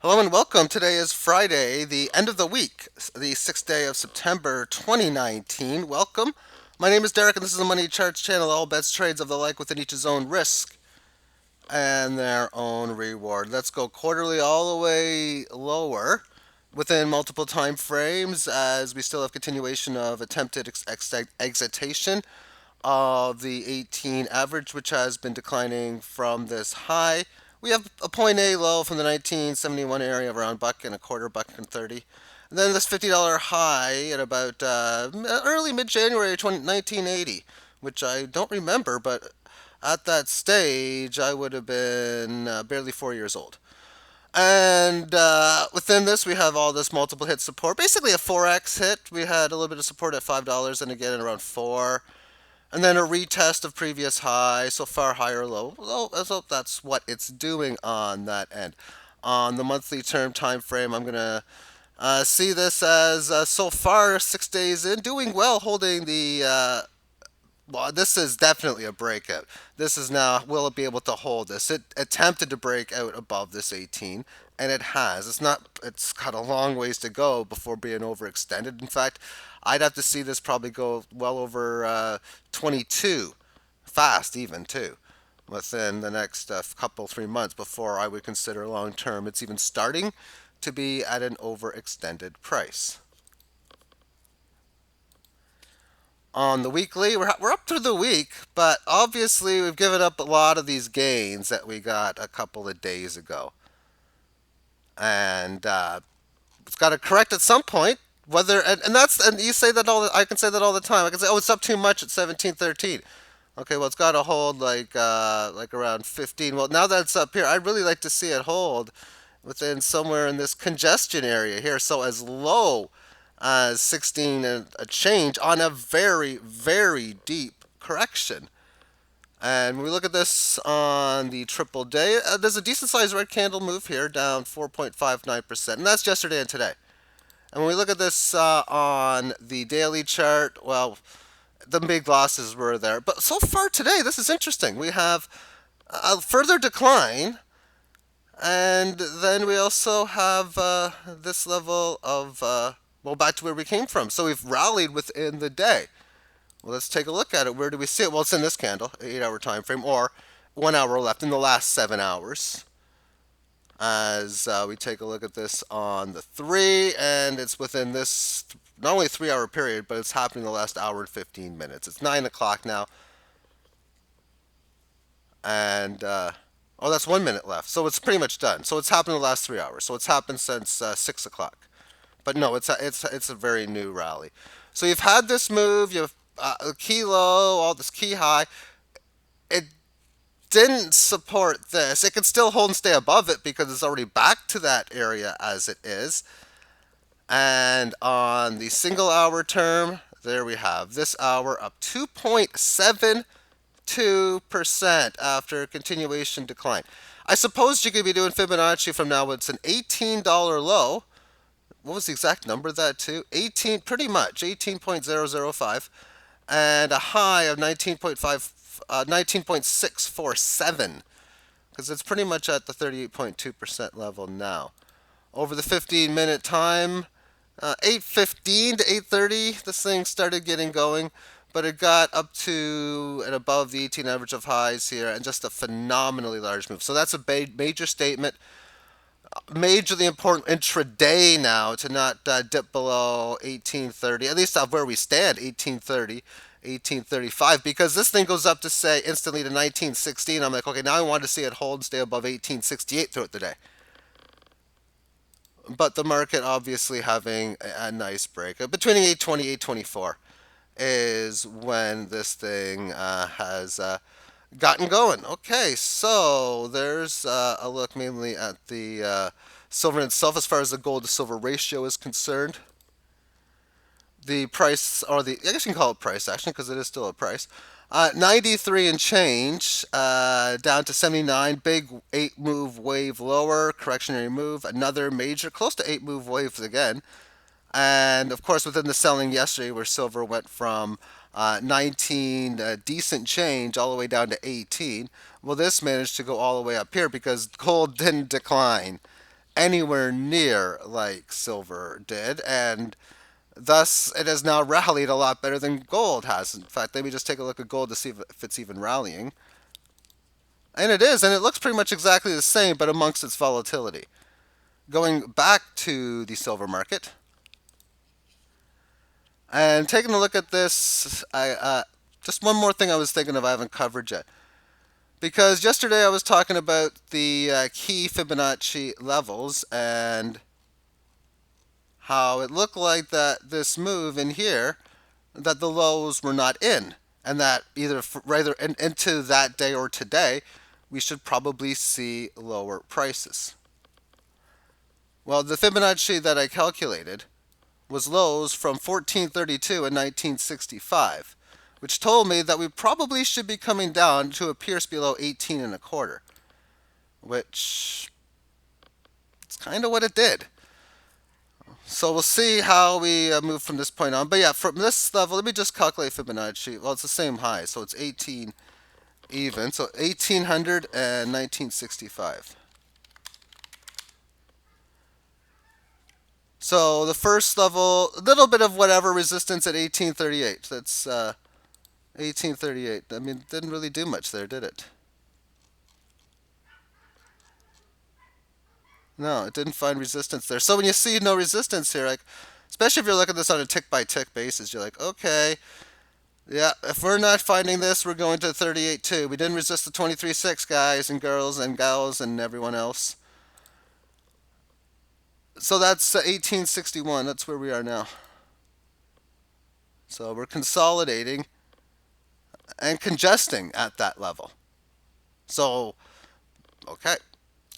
Hello and welcome. Today is Friday, the end of the week, the 6th day of September 2019. Welcome. My name is Derek, and this is the Money Charts channel. All bets, trades of the like within each his own risk and their own reward. Let's go quarterly all the way lower within multiple time frames as we still have continuation of attempted exitation of the 18 average, which has been declining from this high. We have a point A low from the 1971 area of around buck and a quarter, buck and 30. And then this $50 high at about early mid-January 1980, which I don't remember, but at that stage I would have been barely 4 years old. And within this, we have all this multiple hit support, basically a 4x hit. We had a little bit of support at $5 and again at around 4, and then a retest of previous high, so far high or low. So that's what it's doing on that end. On the monthly term time frame, I'm gonna see this as so far 6 days in, doing well, holding the. Well, this is definitely a breakout. This is now, will it be able to hold this? It attempted to break out above this 18, and it has. It's not. It's got a long ways to go before being overextended. In fact, I'd have to see this probably go well over 22, fast even too, within the next couple 3 months before I would consider long term. It's even starting to be at an overextended price. On the weekly, we're up through the week, but obviously we've given up a lot of these gains that we got a couple of days ago, and it's got to correct at some point. Whether and you say that I can say that all the time. I can say, oh, it's up too much at 1713. Okay, well, it's got to hold like around 15. Well, now that it's up here, I'd really like to see it hold within somewhere in this congestion area here. So as low as 16 and a change on a very, very deep correction. And when we look at this on the triple day, there's a decent sized red candle move here, down 4.59%, and that's yesterday and today. And when we look at this on the daily chart, well, the big losses were there. But so far today, this is interesting. We have a further decline, and then we also have this level of, well, back to where we came from. So we've rallied within the day. Well, let's take a look at it. Where do we see it? Well, it's in this candle, 8-hour time frame, or 1 hour left in the last 7 hours. As we take a look at this on the 3, and it's within this not only 3 hour period, but it's happening in the last hour and 15 minutes. It's 9 o'clock now, and oh, that's 1 minute left. So it's pretty much done. So it's happened in the last 3 hours. So it's happened since 6 o'clock. But no, it's a very new rally. So you've had this move, you've a key low, all this key high. It didn't support this. It could still hold and stay above it because it's already back to that area as it is. And on the single hour term, there we have this hour up 2.72% after continuation decline. I suppose you could be doing Fibonacci from now. It's an $18 low. What was the exact number of that too? 18, pretty much 18.005, and a high of 19.647, because it's pretty much at the 38.2% level now. Over the 15-minute time, 8:15 to 8:30, this thing started getting going, but it got up to and above the 18 average of highs here, and just a phenomenally large move. So that's a major statement, majorly important intraday now to not dip below 1830, at least of where we stand, 1830, 1835, because this thing goes up to say instantly to 1916. I'm like, okay, now I want to see it hold and stay above 1868 throughout the day. But the market obviously having a nice break. Between 820, 824 is when this thing has gotten going. Okay, so there's a look mainly at the silver itself as far as the gold to silver ratio is concerned. The price, or the, I guess you can call it price action because it is still a price. 93 and change, down to 79. Big 8 move wave lower, correctionary move. Another major, close to 8 move waves again. And of course, within the selling yesterday, where silver went from 19 decent change all the way down to 18. Well, this managed to go all the way up here because gold didn't decline anywhere near like silver did, and thus it has now rallied a lot better than gold has. In fact, let me just take a look at gold to see if it's even rallying. And it is, and it looks pretty much exactly the same, but amongst its volatility. Going back to the silver market and taking a look at this, just one more thing I was thinking of I haven't covered yet. Because yesterday I was talking about the key Fibonacci levels and how it looked like that this move in here, that the lows were not in, and that either rather into that day or today, we should probably see lower prices. Well, the Fibonacci that I calculated was lows from 1432 and 1965, which told me that we probably should be coming down to a pierce below 18 and a quarter, which it's kind of what it did. So we'll see how we move from this point on. But yeah, from this level, let me just calculate Fibonacci. Well, it's the same high, so it's 18 even. So 1800 and 1965. So the first level, a little bit of whatever resistance at 1838. That's 1838. I mean, it didn't really do much there, did it? No, it didn't find resistance there. So when you see no resistance here, like, especially if you're looking at this on a tick by tick basis, you're like, okay, yeah, if we're not finding this, we're going to 38.2. We didn't resist the 23.6, guys and girls and gals and everyone else. So that's 1861. That's where we are now. So we're consolidating and congesting at that level. So, okay.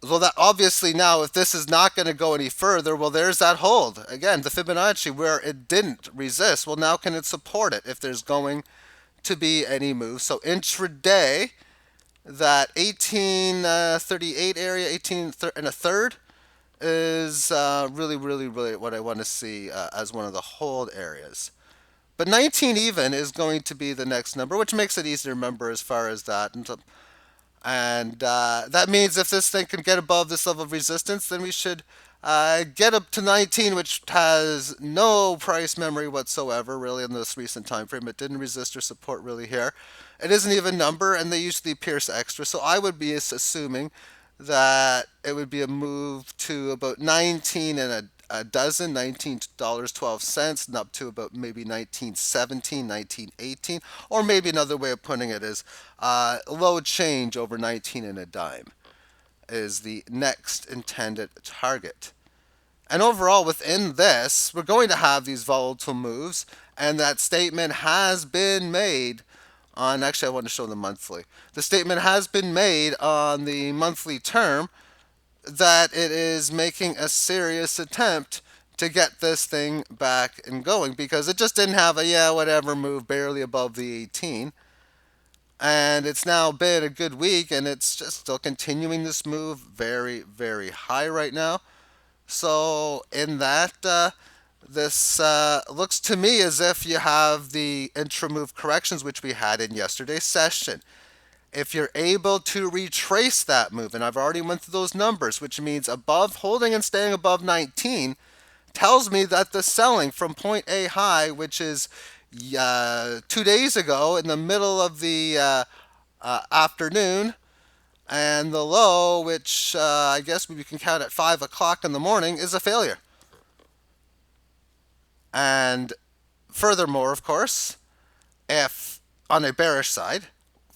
Well, that obviously now, if this is not going to go any further, well, there's that hold. Again, the Fibonacci where it didn't resist. Well, now can it support it if there's going to be any move? So intraday, that 1838 area, 18 and a third, is really, really, really what I want to see as one of the hold areas. But 19 even is going to be the next number, which makes it easier to remember as far as that. And that means if this thing can get above this level of resistance, then we should get up to 19, which has no price memory whatsoever, really, in this recent time frame. It didn't resist or support really here. It is an even number, and they usually pierce extra. So I would be assuming that it would be a move to about 19 and a dozen, $19.12, and up to about maybe 1917, 1918, or maybe another way of putting it is low change over 19 and a dime is the next intended target. And overall, within this, we're going to have these volatile moves, and that statement has been made on, actually, I want to show the monthly. The statement has been made on the monthly term that it is making a serious attempt to get this thing back and going, because it just didn't have a yeah whatever move barely above the 18, and it's now been a good week and it's just still continuing this move very, very high right now. So in that, this looks to me as if you have the intra-move corrections which we had in yesterday's session. If you're able to retrace that move, and I've already went through those numbers, which means above, holding and staying above 19, tells me that the selling from point A high, which is 2 days ago in the middle of the afternoon, and the low, which I guess we can count at 5 o'clock in the morning, is a failure. And furthermore, of course, if on a bearish side,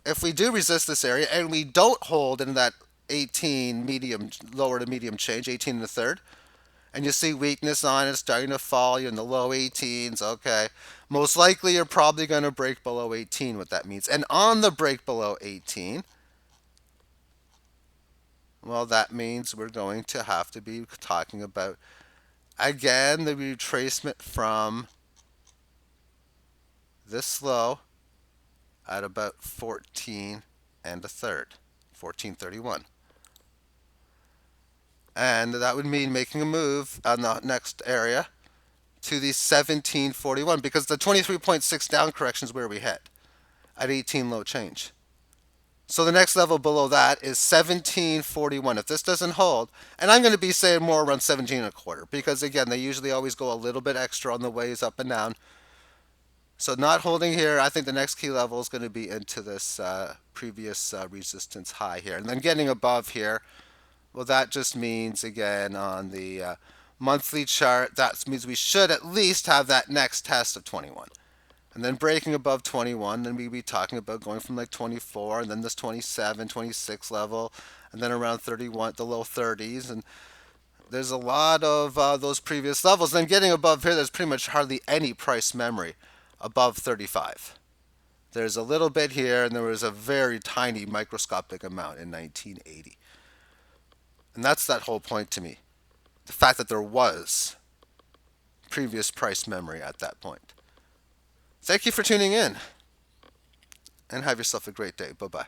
if we do resist this area and we don't hold in that 18 medium, lower to medium change, 18 and a third, and you see weakness on it starting to fall, you're in the low 18s, okay, most likely you're probably going to break below 18, what that means. And on the break below 18, well, that means we're going to have to be talking about, again, the retracement from this low at about 14 and a third, 1431. And that would mean making a move on the next area to the 1741, because the 23.6 down correction is where we hit at 18 low change. So the next level below that is 1741. If this doesn't hold, and I'm going to be saying more around 17 and a quarter because again, they usually always go a little bit extra on the ways up and down. So not holding here, I think the next key level is going to be into this previous resistance high here. And then getting above here, well, that just means, again, on the monthly chart, that means we should at least have that next test of 21. And then breaking above 21, then we'd be talking about going from like 24, and then this 27, 26 level, and then around 31, the low 30s. And there's a lot of those previous levels. Then getting above here, there's pretty much hardly any price memory above 35. There's a little bit here, and there was a very tiny microscopic amount in 1980. And that's that whole point to me. The fact that there was previous price memory at that point. Thank you for tuning in, and have yourself a great day. Bye bye.